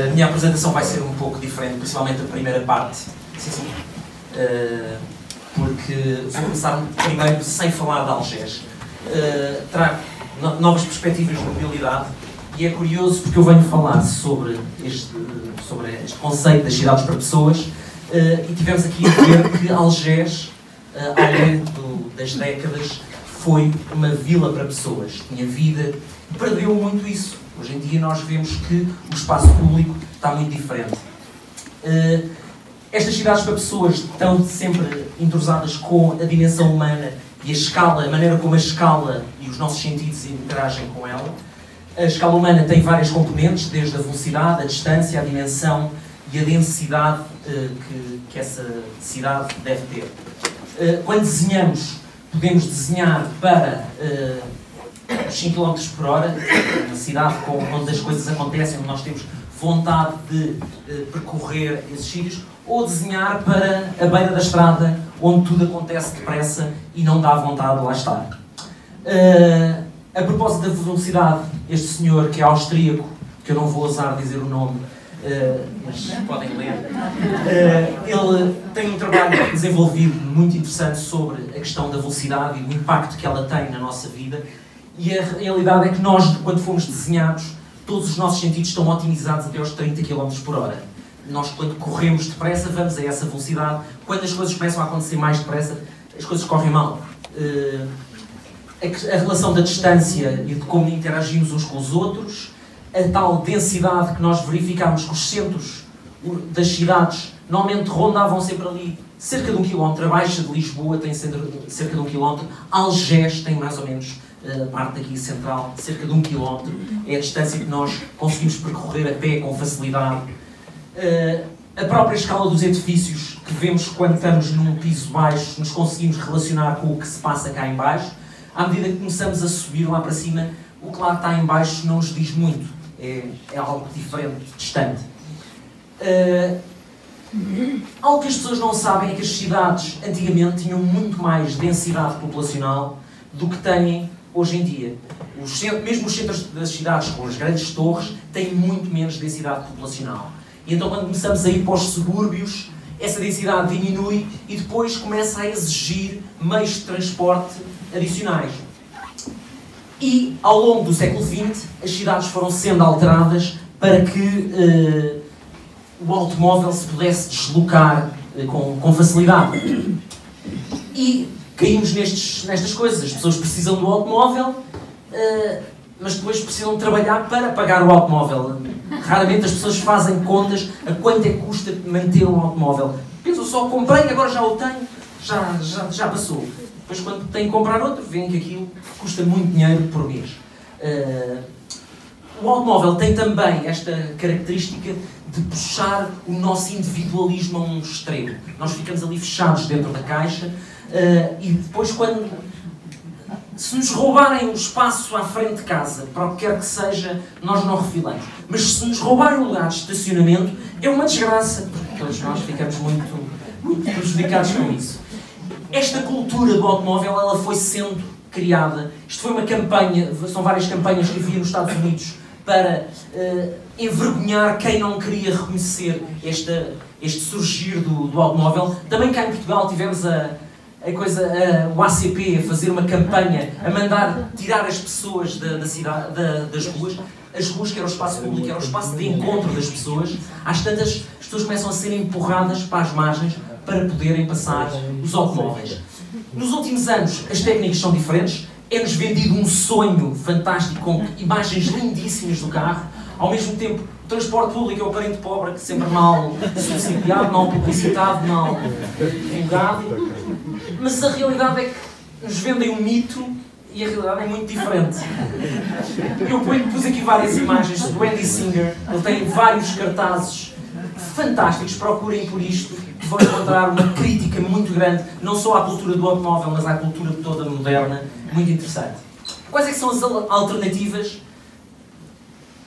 A minha apresentação vai ser um pouco diferente, principalmente a primeira parte. Sim. Porque vou começar primeiro sem falar de Algés. Trago novas perspectivas de mobilidade e é curioso porque eu venho falar sobre este conceito das cidades para pessoas e tivemos aqui a ver que Algés, ao longo das décadas, foi uma vila para pessoas. Tinha vida e perdeu muito isso. Hoje em dia nós vemos que o espaço público está muito diferente. Estas cidades para pessoas estão sempre entrosadas com a dimensão humana e a escala, a maneira como a escala e os nossos sentidos interagem com ela. A escala humana tem várias componentes, desde a velocidade, a distância, a dimensão e a densidade que essa cidade deve ter. Quando desenhamos, podemos desenhar para 5 km por hora, uma cidade onde as coisas acontecem, onde nós temos vontade de percorrer esses sítios, ou desenhar para a beira da estrada, onde tudo acontece depressa e não dá vontade de lá estar. A propósito da velocidade, este senhor que é austríaco, que eu não vou ousar dizer o nome, mas podem ler, ele tem um trabalho desenvolvido muito interessante sobre a questão da velocidade e o impacto que ela tem na nossa vida. E a realidade é que nós, quando fomos desenhados, todos os nossos sentidos estão otimizados até aos 30 km por hora. Nós, quando corremos depressa, vamos a essa velocidade. Quando as coisas começam a acontecer mais depressa, as coisas correm mal. A relação da distância e de como interagimos uns com os outros, a tal densidade que nós verificámos que os centros das cidades normalmente rondavam sempre ali cerca de 1 km. A Baixa de Lisboa tem cerca de 1 km. Algés tem mais ou menos a parte aqui central, cerca de 1 km. É a distância que nós conseguimos percorrer a pé com facilidade. A própria escala dos edifícios que vemos quando estamos num piso baixo, nos conseguimos relacionar com o que se passa cá em baixo. À medida que começamos a subir lá para cima, o que lá está em baixo não nos diz muito. É algo diferente, distante. Algo que as pessoas não sabem é que as cidades antigamente tinham muito mais densidade populacional do que têm hoje em dia. Mesmo os centros das cidades com as grandes torres têm muito menos densidade populacional. E então quando começamos a ir para os subúrbios, essa densidade diminui e depois começa a exigir meios de transporte adicionais. E ao longo do século XX, as cidades foram sendo alteradas para que o automóvel se pudesse deslocar com facilidade. E caímos nestas coisas. As pessoas precisam do automóvel, mas depois precisam trabalhar para pagar o automóvel. Raramente as pessoas fazem contas a quanto é que custa manter um automóvel. Pensam só, comprei, agora já o tenho, já passou. Depois quando têm que comprar outro, veem que aquilo custa muito dinheiro por mês. O automóvel tem também esta característica de puxar o nosso individualismo a um extremo. Nós ficamos ali fechados dentro da caixa e depois se nos roubarem um espaço à frente de casa, para o que quer que seja, nós não refilamos. Mas se nos roubarem um lugar de estacionamento, é uma desgraça, porque todos nós ficamos muito prejudicados com isso. Esta cultura do automóvel, ela foi sendo criada. Isto foi uma campanha, são várias campanhas que havia nos Estados Unidos para envergonhar quem não queria reconhecer este surgir do automóvel. Também cá em Portugal tivemos o ACP a fazer uma campanha, a mandar tirar as pessoas da cidade, das ruas. As ruas, que era o espaço público, era o espaço de encontro das pessoas. Às tantas, as pessoas começam a ser empurradas para as margens para poderem passar os automóveis. Nos últimos anos, as técnicas são diferentes. É-nos vendido um sonho fantástico com imagens lindíssimas do carro. Ao mesmo tempo, o transporte público é o parente pobre que sempre mal subsidiado, mal publicitado, mal divulgado. Mas a realidade é que nos vendem um mito e a realidade é muito diferente. Eu pus aqui várias imagens do Andy Singer. Ele tem vários cartazes fantásticos. Procurem por isto, que vão encontrar uma crítica muito grande, não só à cultura do automóvel, mas à cultura toda moderna. Muito interessante. Quais é que são as alternativas?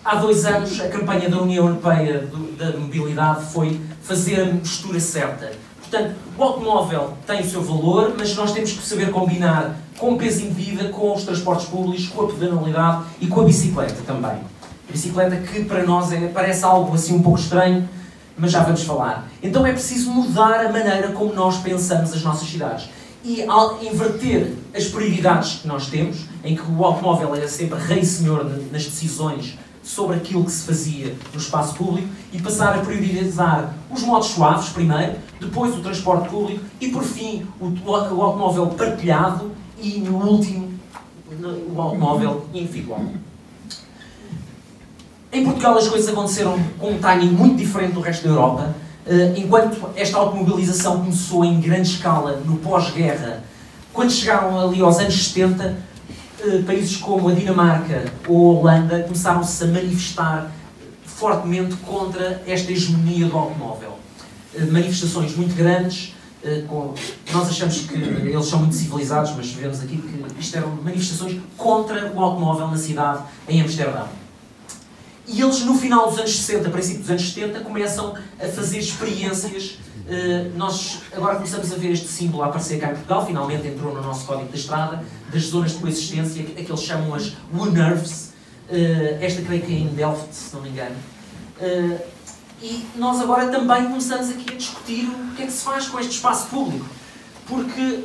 Há 2 anos, a campanha da União Europeia da mobilidade foi fazer a mistura certa. Portanto, o automóvel tem o seu valor, mas nós temos que saber combinar com o peso em vida, com os transportes públicos, com a pedonalidade e com a bicicleta também. A bicicleta que para nós parece algo assim um pouco estranho, mas já vamos falar. Então é preciso mudar a maneira como nós pensamos as nossas cidades. E ao inverter as prioridades que nós temos, em que o automóvel era sempre rei e senhor nas decisões sobre aquilo que se fazia no espaço público, e passar a priorizar os modos suaves primeiro, depois o transporte público e, por fim, o automóvel partilhado e, no último, o automóvel individual. Em Portugal as coisas aconteceram com um timing muito diferente do resto da Europa. Enquanto esta automobilização começou em grande escala no pós-guerra, quando chegaram ali aos anos 70, países como a Dinamarca ou a Holanda começaram-se a manifestar fortemente contra esta hegemonia do automóvel. Manifestações muito grandes, nós achamos que eles são muito civilizados, mas vemos aqui que isto eram manifestações contra o automóvel na cidade, em Amsterdão. E eles, no final dos anos 60, princípio dos anos 70, começam a fazer experiências. Nós agora começamos a ver este símbolo a aparecer cá em Portugal, finalmente entrou no nosso código da estrada, das zonas de coexistência, a que eles chamam as U-Nerves. Esta creio que é em Delft, se não me engano. E nós agora também começamos aqui a discutir o que é que se faz com este espaço público. Porque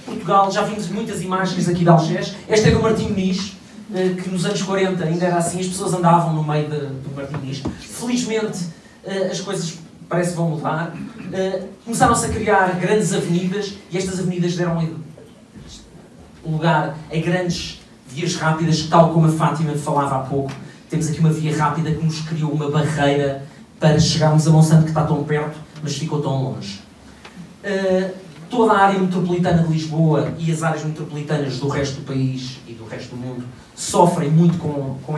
Portugal, já vimos muitas imagens aqui de Algés, esta é do Martim Moniz, que nos anos 40 ainda era assim, as pessoas andavam no meio do Martim Moniz. Felizmente as coisas parece que vão mudar. Começaram-se a criar grandes avenidas e estas avenidas deram lugar a grandes vias rápidas, tal como a Fátima falava há pouco. Temos aqui uma via rápida que nos criou uma barreira para chegarmos a Monsanto, que está tão perto, mas ficou tão longe. Toda a área metropolitana de Lisboa e as áreas metropolitanas do resto do país e do resto do mundo sofrem muito com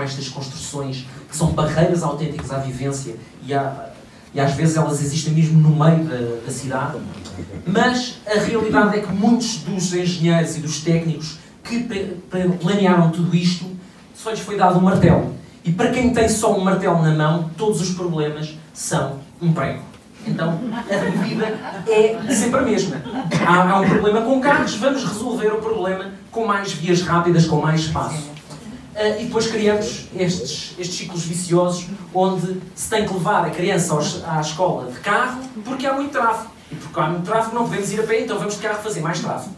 estas construções, que são barreiras autênticas à vivência e às vezes elas existem mesmo no meio da cidade. Mas a realidade é que muitos dos engenheiros e dos técnicos que planearam tudo isto, só lhes foi dado um martelo. E para quem tem só um martelo na mão, todos os problemas são um prego. Então, a medida é sempre a mesma. Há um problema com carros, vamos resolver o problema com mais vias rápidas, com mais espaço. E depois criamos estes ciclos viciosos, onde se tem que levar a criança à escola de carro, porque há muito tráfego. E porque há muito tráfego não podemos ir a pé, então vamos de carro fazer mais tráfego.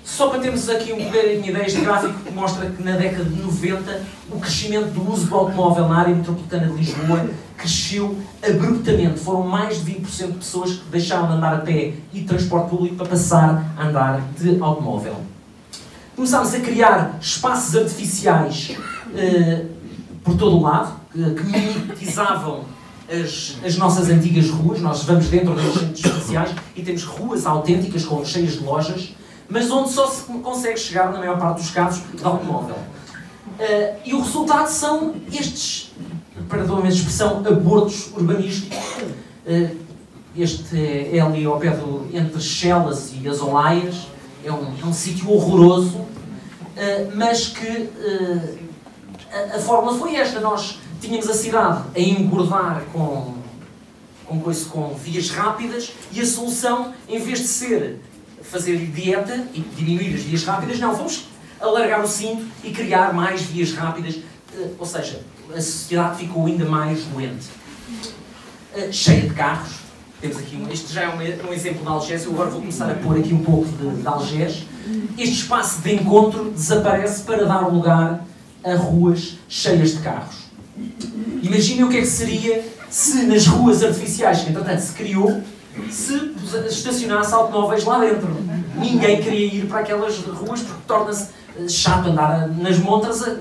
Só para termos aqui um bocadinho de ideia, este gráfico que mostra que na década de 90 o crescimento do uso do automóvel na área metropolitana de Lisboa cresceu abruptamente. Foram mais de 20% de pessoas que deixaram de andar a pé e transporte público para passar a andar de automóvel. Começámos a criar espaços artificiais por todo o lado, que mimetizavam as nossas antigas ruas. Nós vamos dentro dos centros espaciais e temos ruas autênticas, cheias de lojas, mas onde só se consegue chegar, na maior parte dos casos, de automóvel. E o resultado são estes, perdão a minha expressão, abortos urbanísticos. Este é ali ao pé entre Chelas e as Olaias. É um sítio horroroso, mas que a fórmula foi esta. Nós tínhamos a cidade a engordar com vias rápidas e a solução, em vez de ser fazer dieta e diminuir as vias rápidas, não, vamos alargar o cinto e criar mais vias rápidas, ou seja, a sociedade ficou ainda mais doente. Cheia de carros. Temos aqui este já é um exemplo de Algés. Eu agora vou começar a pôr aqui um pouco de Algés. Este espaço de encontro desaparece para dar lugar a ruas cheias de carros. Imaginem o que é que seria se nas ruas artificiais que entretanto se criou, se estacionasse automóveis lá dentro. Ninguém queria ir para aquelas ruas porque torna-se chato andar nas montras a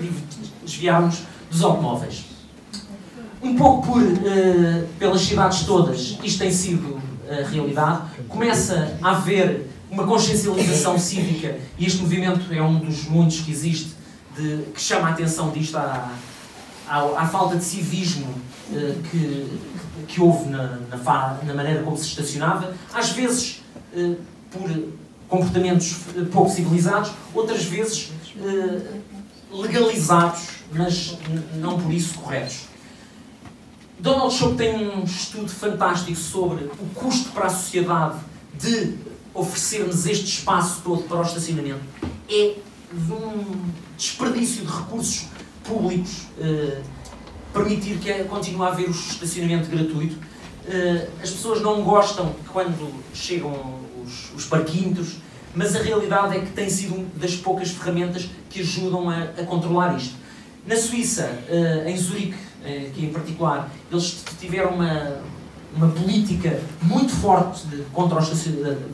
desviarmos dos automóveis. Um pouco pelas cidades todas, isto tem sido a realidade. Começa a haver uma consciencialização cívica e este movimento é um dos muitos que existe, que chama a atenção disto, à falta de civismo que houve na maneira como se estacionava, às vezes por comportamentos pouco civilizados, outras vezes legalizados, mas não por isso corretos. Donald Shoup tem um estudo fantástico sobre o custo para a sociedade de oferecermos este espaço todo para o estacionamento. É de um desperdício de recursos públicos, permitir que continue a haver o estacionamento gratuito. As pessoas não gostam quando chegam os parquímetros, mas a realidade é que tem sido uma das poucas ferramentas que ajudam a controlar isto. Na Suíça, em Zurique, aqui em particular, eles tiveram uma política muito forte de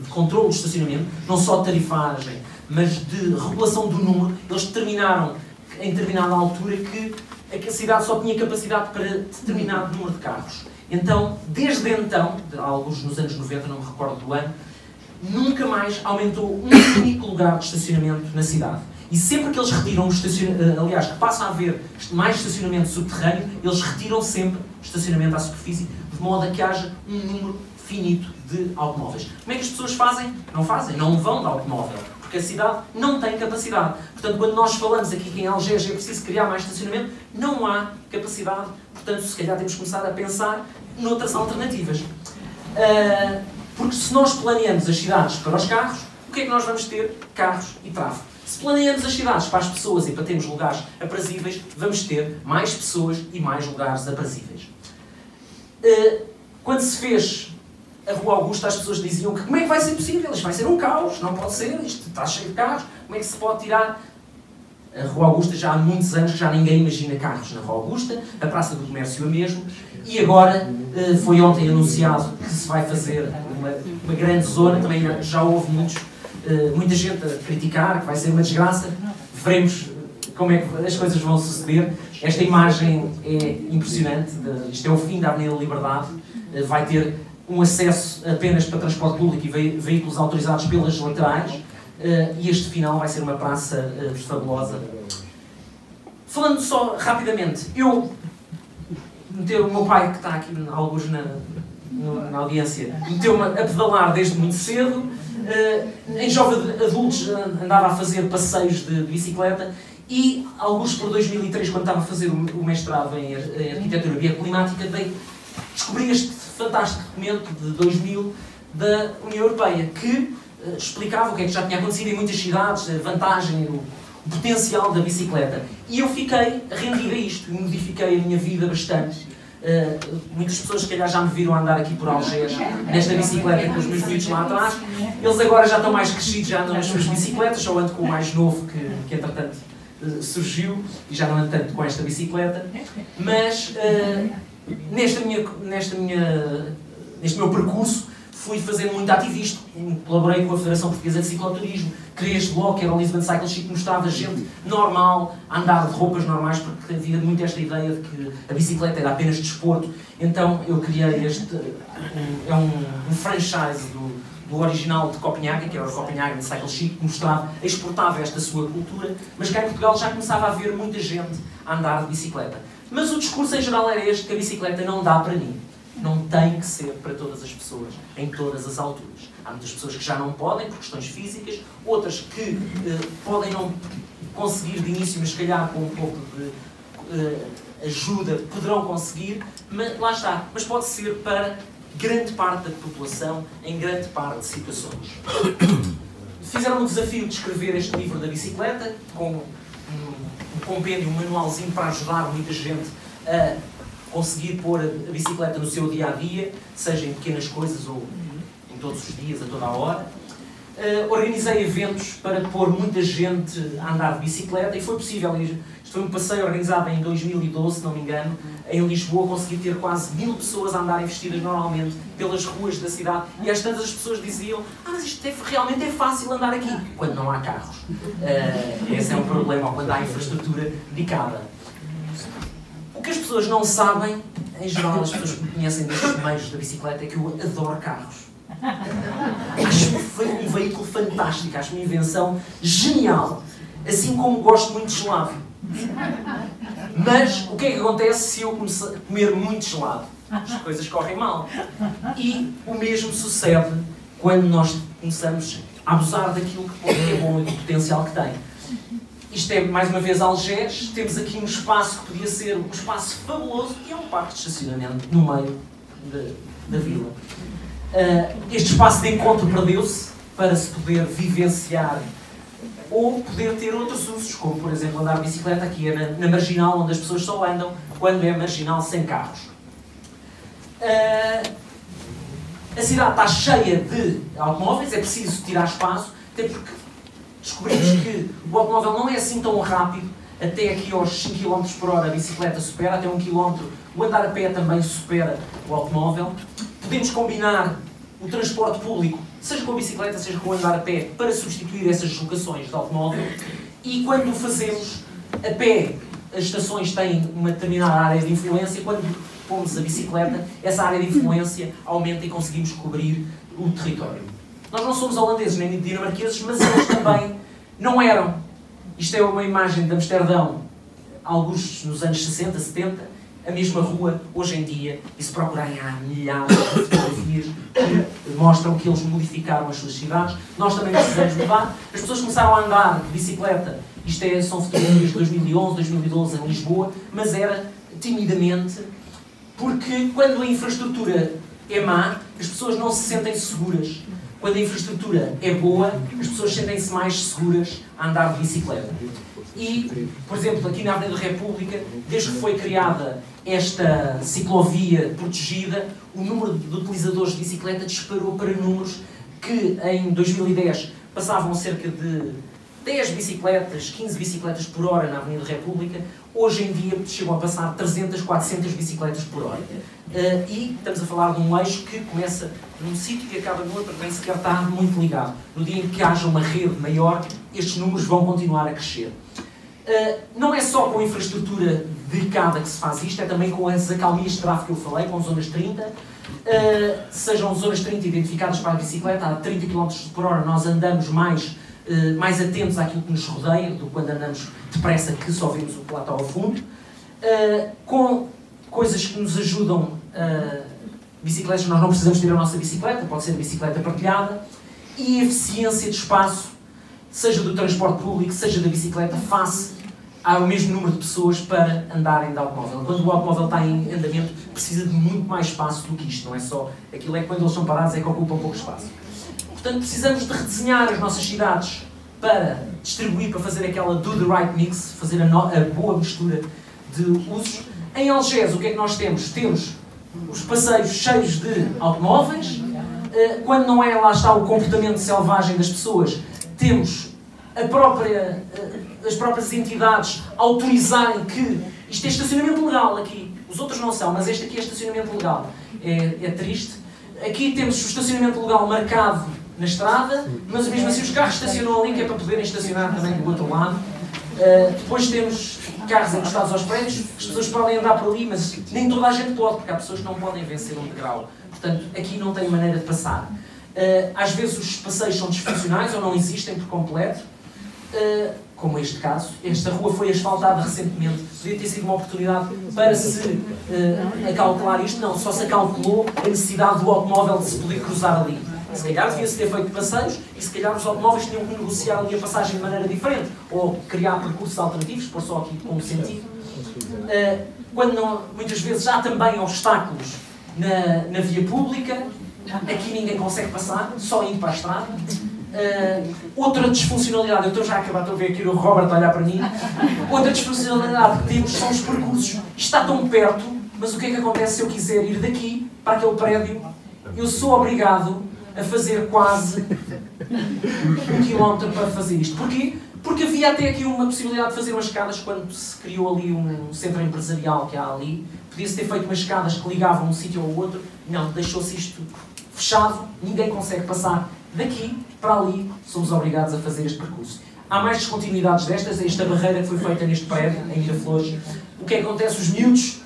controle do estacionamento, não só de tarifagem, mas de regulação do número. Eles determinaram, em determinada altura, que a cidade só tinha capacidade para determinado número de carros. Então, desde então, alguns nos anos 90, não me recordo do ano, nunca mais aumentou um único lugar de estacionamento na cidade. E sempre que eles retiram o estacionamento, aliás, que passa a haver mais estacionamento subterrâneo, eles retiram sempre o estacionamento à superfície, de modo a que haja um número finito de automóveis. Como é que as pessoas fazem? Não vão de automóvel, porque a cidade não tem capacidade. Portanto, quando nós falamos aqui que em Algés é preciso criar mais estacionamento, não há capacidade. Portanto, se calhar temos que começar a pensar noutras alternativas. Porque se nós planeamos as cidades para os carros, o que é que nós vamos ter? Carros e tráfego. Se planeamos as cidades para as pessoas e para termos lugares aprazíveis, vamos ter mais pessoas e mais lugares aprazíveis. Quando se fez a Rua Augusta, as pessoas diziam que como é que vai ser possível? Isto vai ser um caos, não pode ser, isto está cheio de carros, como é que se pode tirar? A Rua Augusta já há muitos anos que já ninguém imagina carros na Rua Augusta, a Praça do Comércio é mesmo, e agora foi ontem anunciado que se vai fazer uma grande zona, também já houve muita gente a criticar, que vai ser uma desgraça, veremos como é que as coisas vão suceder. Esta imagem é impressionante, isto é o fim da Avenida Liberdade, vai ter um acesso apenas para transporte público e veículos autorizados pelas laterais, e este final vai ser uma praça fabulosa. Falando só rapidamente, o meu pai, que está aqui alguns na audiência, meteu-me a pedalar desde muito cedo. Em jovem adultos andava a fazer passeios de bicicleta e, alguns por 2003, quando estava a fazer o mestrado em Arquitetura Bioclimática, descobri este fantástico documento de 2000 da União Europeia, que explicava o que é que já tinha acontecido em muitas cidades, a vantagem, o potencial da bicicleta. E eu fiquei rendido a isto, modifiquei a minha vida bastante. Muitas pessoas, se calhar, já me viram andar aqui por Algés, nesta bicicleta com os meus miúdos lá atrás. Eles agora já estão mais crescidos, já andam nas suas bicicletas, só ando com o mais novo que entretanto, surgiu, e já não ando tanto com esta bicicleta. Mas, neste meu percurso, fui fazendo muito ativismo, colaborei com a Federação Portuguesa de Cicloturismo, criei este blog, que era o Lisbon Cycle Chic, que mostrava gente normal a andar de roupas normais, porque havia muito esta ideia de que a bicicleta era apenas desporto. Então eu criei um franchise do original de Copenhague, que era o Copenhagen Cycle Chic, que mostrava, exportava esta sua cultura, mas cá em Portugal já começava a haver muita gente a andar de bicicleta. Mas o discurso em geral era este, que a bicicleta não dá para mim. Não tem que ser para todas as pessoas, em todas as alturas. Há muitas pessoas que já não podem, por questões físicas, outras que podem não conseguir de início, mas se calhar com um pouco de ajuda poderão conseguir, mas lá está. Mas pode ser para grande parte da população, em grande parte de situações. Fizeram o desafio de escrever este livro da bicicleta, com um compêndio, um manualzinho para ajudar muita gente a conseguir pôr a bicicleta no seu dia-a-dia, seja em pequenas coisas ou em todos os dias, a toda a hora. Organizei eventos para pôr muita gente a andar de bicicleta e foi possível. Isto foi um passeio organizado em 2012, se não me engano, em Lisboa. Consegui ter quase 1000 pessoas a andarem vestidas normalmente pelas ruas da cidade e às tantas as pessoas diziam: mas isto realmente é fácil andar aqui, quando não há carros. Esse é um problema, quando há infraestrutura dedicada. O que as pessoas não sabem, em geral as pessoas que me conhecem destes meios da bicicleta, é que eu adoro carros. Acho um veículo fantástico, acho uma invenção genial, assim como gosto muito de gelado. Mas o que é que acontece se eu começar a comer muito gelado? As coisas correm mal. E o mesmo sucede quando nós começamos a abusar daquilo que é bom e do potencial que tem. Isto é, mais uma vez, Algés. Temos aqui um espaço que podia ser um espaço fabuloso e é um parque de estacionamento no meio da vila. Este espaço de encontro perdeu-se para se poder vivenciar ou poder ter outros usos, como por exemplo andar de bicicleta, aqui é na marginal, onde as pessoas só andam quando é marginal sem carros. A cidade está cheia de automóveis, é preciso tirar espaço, até porque descobrimos que o automóvel não é assim tão rápido. Até aqui aos 5 km por hora a bicicleta supera, até 1 km o andar a pé também supera o automóvel. Podemos combinar o transporte público, seja com a bicicleta, seja com o andar a pé, para substituir essas deslocações de automóvel. E quando o fazemos a pé, as estações têm uma determinada área de influência. Quando pomos a bicicleta, essa área de influência aumenta e conseguimos cobrir o território. Nós não somos holandeses nem dinamarqueses, mas eles também não eram. Isto é uma imagem de Amsterdão, alguns nos anos 60, 70, a mesma rua, hoje em dia, e se procurarem há milhares de fotografias que mostram que eles modificaram as suas cidades. Nós também precisamos mudar. As pessoas começaram a andar de bicicleta, são fotografias de 2011, 2012 em Lisboa, mas era timidamente, porque quando a infraestrutura é má, as pessoas não se sentem seguras. Quando a infraestrutura é boa, as pessoas sentem-se mais seguras a andar de bicicleta. E, por exemplo, aqui na Avenida da República, desde que foi criada esta ciclovia protegida, o número de utilizadores de bicicleta disparou para números que em 2010 passavam cerca de 10 bicicletas, 15 bicicletas por hora na Avenida da República. Hoje em dia chegam a passar 300, 400 bicicletas por hora. E estamos a falar de um eixo que começa num sítio e acaba no outro, nem sequer está muito ligado. No dia em que haja uma rede maior, estes números vão continuar a crescer. Não é só com a infraestrutura dedicada que se faz isto, é também com as acalmias de tráfego que eu falei, com zonas 30. Sejam zonas 30 identificadas para a bicicleta, a 30 km por hora nós andamos mais atentos àquilo que nos rodeia do que quando andamos depressa, que só vemos o que lá está ao fundo. Com coisas que nos ajudam, bicicletas, nós não precisamos ter a nossa bicicleta, pode ser a bicicleta partilhada, e eficiência de espaço, seja do transporte público, seja da bicicleta, face ao mesmo número de pessoas para andarem de automóvel. Quando o automóvel está em andamento, precisa de muito mais espaço do que isto, não é só aquilo, é que quando eles são parados é que ocupam pouco espaço. Portanto, precisamos de redesenhar as nossas cidades para distribuir, para fazer aquela do the right mix, fazer a boa mistura de usos. Em Algés, o que é que nós temos? Temos os passeios cheios de automóveis. Quando não é, lá está, o comportamento selvagem das pessoas, temos as próprias entidades autorizarem que isto é estacionamento legal aqui. Os outros não são, mas este aqui é estacionamento legal. É triste. Aqui temos o estacionamento legal marcado na estrada, mas mesmo assim os carros estacionam ali, que é para poderem estacionar também do outro lado. Depois temos carros encostados aos prédios, as pessoas podem andar por ali, mas nem toda a gente pode, porque há pessoas que não podem vencer um degrau. Portanto, aqui não tem maneira de passar. Às vezes os passeios são disfuncionais ou não existem por completo, como este caso. Esta rua foi asfaltada recentemente, podia ter sido uma oportunidade para se acautelar isto. Não, só se acautelou a necessidade do automóvel de se poder cruzar ali. Se calhar devia-se ter feito passeios e se calhar os automóveis tinham que negociar ali a passagem de maneira diferente ou criar percursos alternativos, por só aqui com um sentido. Quando não, muitas vezes há também obstáculos na via pública, aqui ninguém consegue passar, só indo para a estrada. Outra disfuncionalidade, eu estou já a acabar, estou a ver aqui o Robert a olhar para mim. Outra disfuncionalidade que temos são os percursos. Está tão perto, mas o que é que acontece se eu quiser ir daqui para aquele prédio? Eu sou obrigado a fazer quase 1 km para fazer isto. Porquê? Porque havia até aqui uma possibilidade de fazer umas escadas quando se criou ali um centro empresarial que há ali. Podia-se ter feito umas escadas que ligavam um sítio ao outro. Não, deixou-se isto fechado, ninguém consegue passar daqui para ali, somos obrigados a fazer este percurso. Há mais descontinuidades destas, esta barreira que foi feita neste prédio, em Miraflores. O que é que acontece? Os miúdos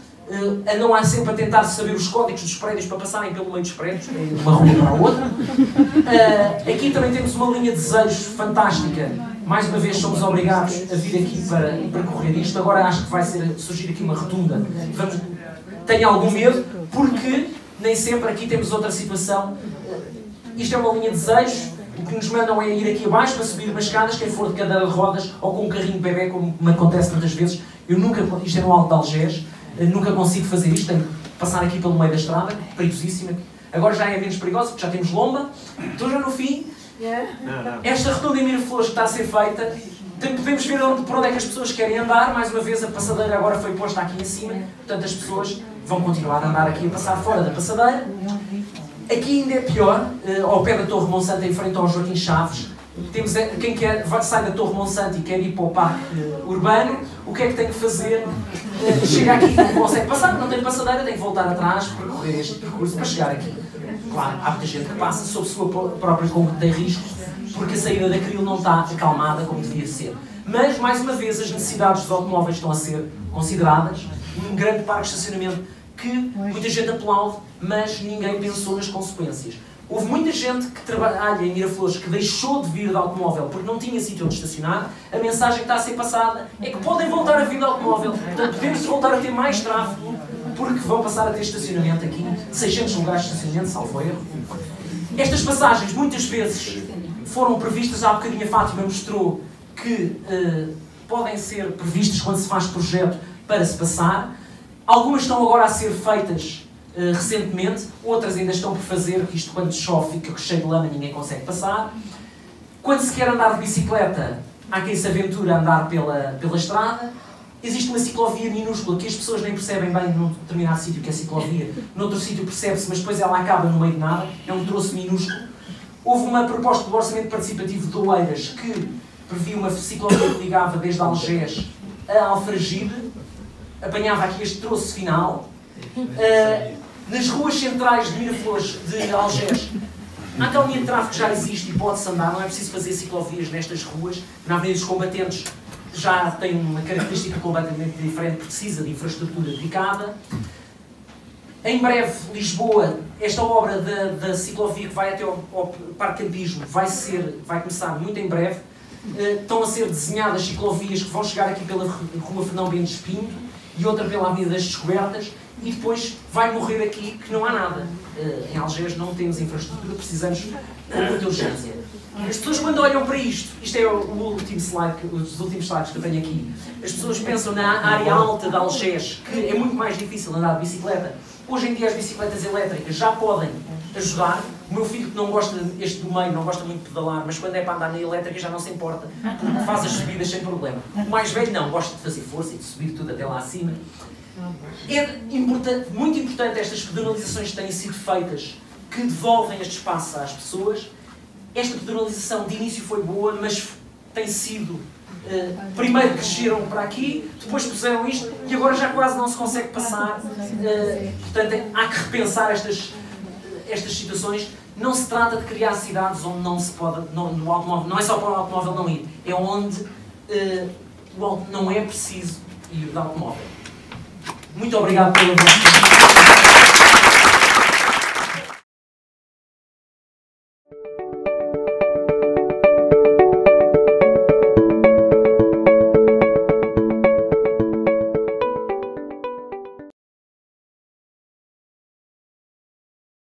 andam lá sempre a tentar saber os códigos dos prédios para passarem pelo meio dos prédios, de uma rua para a outra. Aqui também temos uma linha de desejos fantástica. Mais uma vez somos obrigados a vir aqui para percorrer isto. Agora acho que vai surgir aqui uma rotunda. Tenho algum medo, porque nem sempre aqui temos outra situação. Isto é uma linha de desejos. O que nos mandam é ir aqui abaixo para subir umas escadas, quem for de cadeira de rodas ou com um carrinho de bebê, como me acontece muitas vezes. Isto é no Alto de Algés, nunca consigo fazer isto, tenho que passar aqui pelo meio da estrada, perigosíssima. Agora já é menos perigosa, porque já temos lomba. Estou já no fim. Esta rotunda em Miraflores que está a ser feita, podemos ver por onde é que as pessoas querem andar. Mais uma vez, a passadeira agora foi posta aqui em cima, portanto as pessoas vão continuar a andar aqui a passar fora da passadeira. Aqui ainda é pior, ao pé da Torre Monsanto, em frente ao Joaquim Chaves, temos quem sai da Torre Monsanto e quer ir para o Parque Urbano, o que é que tem que fazer? Chega aqui, não consegue passar, não tem passadeira, tem que voltar atrás, percorrer este percurso para chegar aqui. Claro, há muita gente que passa sob sua própria conta de risco, porque a saída da Cril não está acalmada como devia ser. Mas, mais uma vez, as necessidades dos automóveis estão a ser consideradas. Um grande parque de estacionamento que muita gente aplaude, mas ninguém pensou nas consequências. Houve muita gente que trabalha em Miraflores que deixou de vir de automóvel porque não tinha sítio onde estacionar. A mensagem que está a ser passada é que podem voltar a vir de automóvel. Portanto, podemos voltar a ter mais tráfego porque vão passar a ter estacionamento aqui. 600 lugares de estacionamento, salvo erro. Estas passagens, muitas vezes, foram previstas. Há bocadinho a Fátima mostrou que podem ser previstas quando se faz projeto para se passar. Algumas estão agora a ser feitas recentemente, outras ainda estão por fazer, que isto quando chove fica cheio de lama e ninguém consegue passar. Quando se quer andar de bicicleta, há quem se aventura a andar pela estrada. Existe uma ciclovia minúscula que as pessoas nem percebem bem num determinado sítio que é ciclovia, noutro sítio percebe-se, mas depois ela acaba no meio de nada, é um troço minúsculo. Houve uma proposta do Orçamento Participativo de Oeiras que previa uma ciclovia que ligava desde Algés a Alfragide, apanhava aqui este troço final. Nas ruas centrais de Miraflores, de Algés, a calminha de tráfego já existe e pode-se andar, não é preciso fazer ciclovias nestas ruas. Na Avenida dos Combatentes já tem uma característica completamente diferente, precisa de infraestrutura dedicada. Em breve, Lisboa, esta obra da ciclovia que vai até ao Parque Campismo vai começar muito em breve. Estão a ser desenhadas ciclovias que vão chegar aqui pela Rua Fernão Mendes Pinto e outra pela Avenida das Descobertas. E depois vai morrer aqui que não há nada. Em Algés não temos infraestrutura, precisamos com muita urgência. As pessoas quando olham para isto é o último slide, os últimos slides que eu tenho aqui, as pessoas pensam na área alta de Algés, que é muito mais difícil andar de bicicleta. Hoje em dia as bicicletas elétricas já podem ajudar. O meu filho que não gosta, este do meio, não gosta muito de pedalar, mas quando é para andar na elétrica já não se importa, porque faz as subidas sem problema. O mais velho não, gosta de fazer força e de subir tudo até lá acima. É muito importante estas pedonalizações que têm sido feitas, que devolvem este espaço às pessoas. Esta pedonalização de início foi boa, mas tem sido... primeiro cresceram para aqui, depois puseram isto e agora já quase não se consegue passar. Portanto, há que repensar estas situações. Não se trata de criar cidades onde não se pode... no automóvel, não é só para o automóvel não ir, é onde não é preciso ir de automóvel. Muito obrigado pela vossa